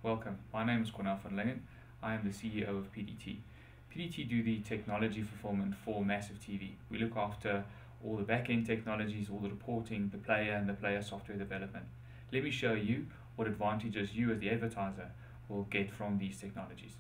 Welcome, my name is Cornel van Lingen. I am the CEO of PDT. PDT do the technology fulfillment for MASSIV TV. We look after all the back-end technologies, all the reporting, the player and the player software development. Let me show you what advantages you as the advertiser will get from these technologies.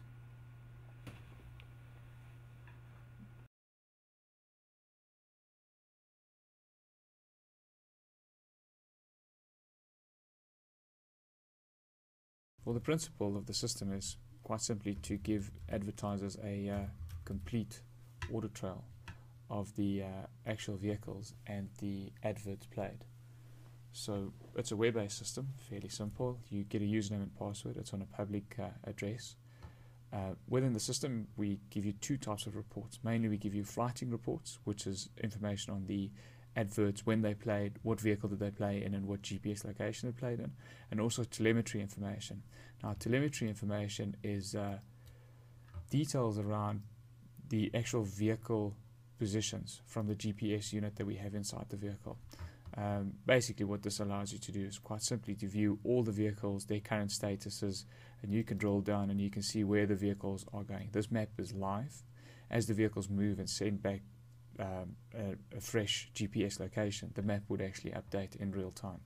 Well, the principle of the system is quite simply to give advertisers a complete audit trail of the actual vehicles and the adverts played. So it's a web-based system, fairly simple. You get a username and password. It's on a public address. Within the system, we give you two types of reports. Mainly, we give you flighting reports, which is information on the adverts, when they played, what vehicle did they play in, and what GPS location they played in, and also telemetry information. Now, telemetry information is details around the actual vehicle positions from the GPS unit that we have inside the vehicle. Basically, what this allows you to do is quite simply to view all the vehicles, their current statuses, and you can drill down and you can see where the vehicles are going. This map is live. As the vehicles move and send back a fresh GPS location, the map would actually update in real time.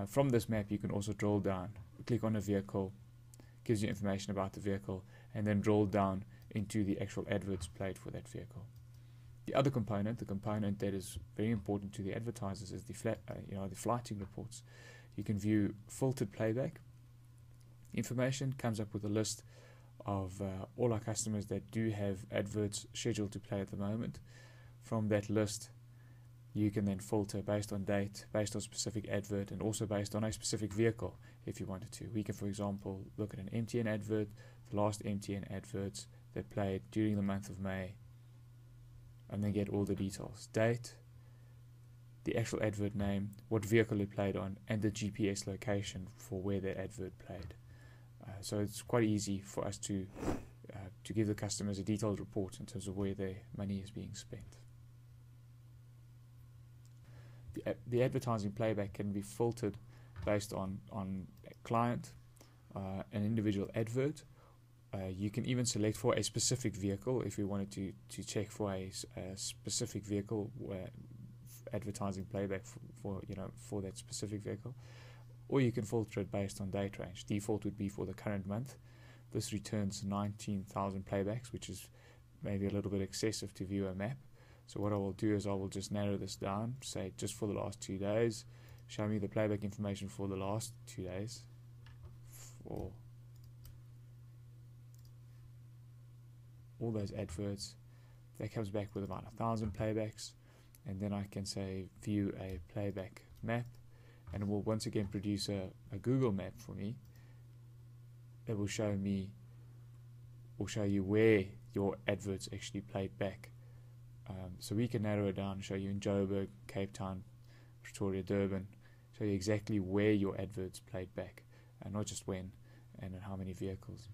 From this map, you can also drill down, click on a vehicle, gives you information about the vehicle, and then drill down into the actual adverts played for that vehicle. The other component, the component that is very important to the advertisers, is the flighting reports. You can view filtered playback information. Comes up with a list of all our customers that do have adverts scheduled to play at the moment. From that list, you can then filter based on date, based on specific advert, and also based on a specific vehicle if you wanted to. We can, for example, look at an MTN advert, the last MTN adverts that played during the month of May, and then get all the details: date, the actual advert name, what vehicle it played on, and the GPS location for where that advert played. So it's quite easy for us to give the customers a detailed report in terms of where their money is being spent. The advertising playback can be filtered based on a client, an individual advert. You can even select for a specific vehicle if you wanted to check for a specific vehicle advertising playback for that specific vehicle. Or you can filter it based on date range. Default would be for the current month. This returns 19,000 playbacks, which is maybe a little bit excessive to view a map. So what I will do is I will just narrow this down, say just for the last 2 days, show me the playback information for the last 2 days for all those adverts. That comes back with about 1,000 playbacks, and then I can say view a playback map, and it will once again produce a Google map for me that will show me or show you where your adverts actually played back. So we can narrow it down and show you in Joburg, Cape Town, Pretoria, Durban, show you exactly where your adverts played back, and not just when and how many vehicles.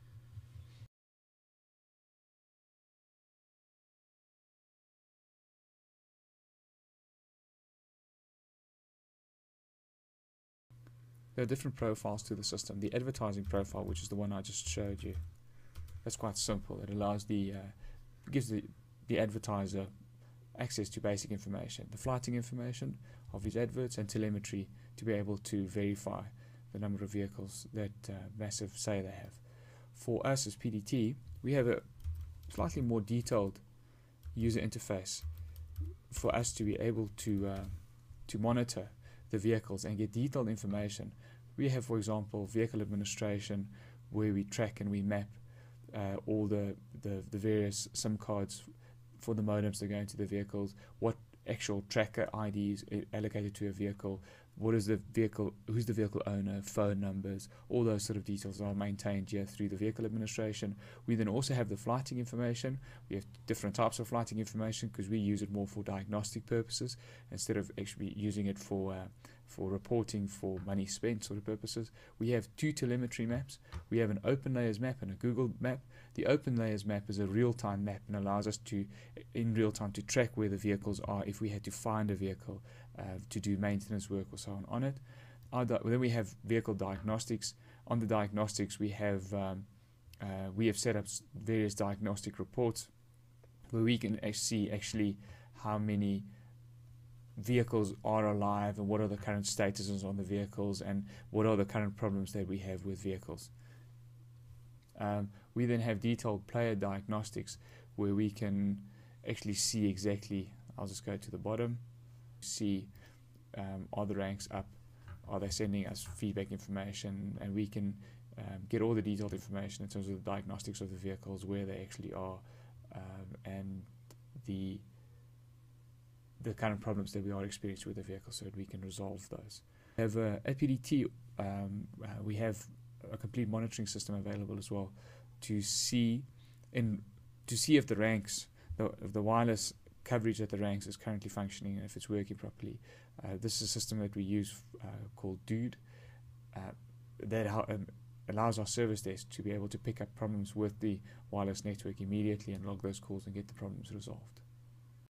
There are different profiles to the system. The advertising profile, which is the one I just showed you, that's quite simple. It allows gives the advertiser access to basic information, the flighting information of his adverts, and telemetry to be able to verify the number of vehicles that MASSIV say they have. For us as PDT, we have a slightly more detailed user interface for us to be able to monitor the vehicles and get detailed information. We have, for example, vehicle administration, where we track and we map all the various SIM cards for the modems that go into the vehicles, what actual tracker IDs allocated to a vehicle, what is the vehicle, who's the vehicle owner, phone numbers, all those sort of details are maintained here through the vehicle administration. We then also have the flighting information. We have different types of flighting information because we use it more for diagnostic purposes instead of actually using it for reporting, for money spent sort of purposes. We have two telemetry maps. We have an open layers map and a Google map. The open layers map is a real-time map and allows us to, in real time, to track where the vehicles are if we had to find a vehicle to do maintenance work or so on it. Then we have vehicle diagnostics, on the diagnostics, we have set up various diagnostic reports where we can see actually how many vehicles are alive and what are the current statuses on the vehicles and what are the current problems that we have with vehicles. We then have detailed player diagnostics where we can actually see exactly, I'll just go to the bottom, see are the ranks up, are they sending us feedback information, and we can get all the detailed information in terms of the diagnostics of the vehicles, where they actually are, and the current problems that we are experiencing with the vehicle, so that we can resolve those. We have at PDT, we have a complete monitoring system available as well to see if the ranks, the wireless coverage at the ranks is currently functioning and if it's working properly. This is a system that we use called Dude that allows our service desk to be able to pick up problems with the wireless network immediately and log those calls and get the problems resolved.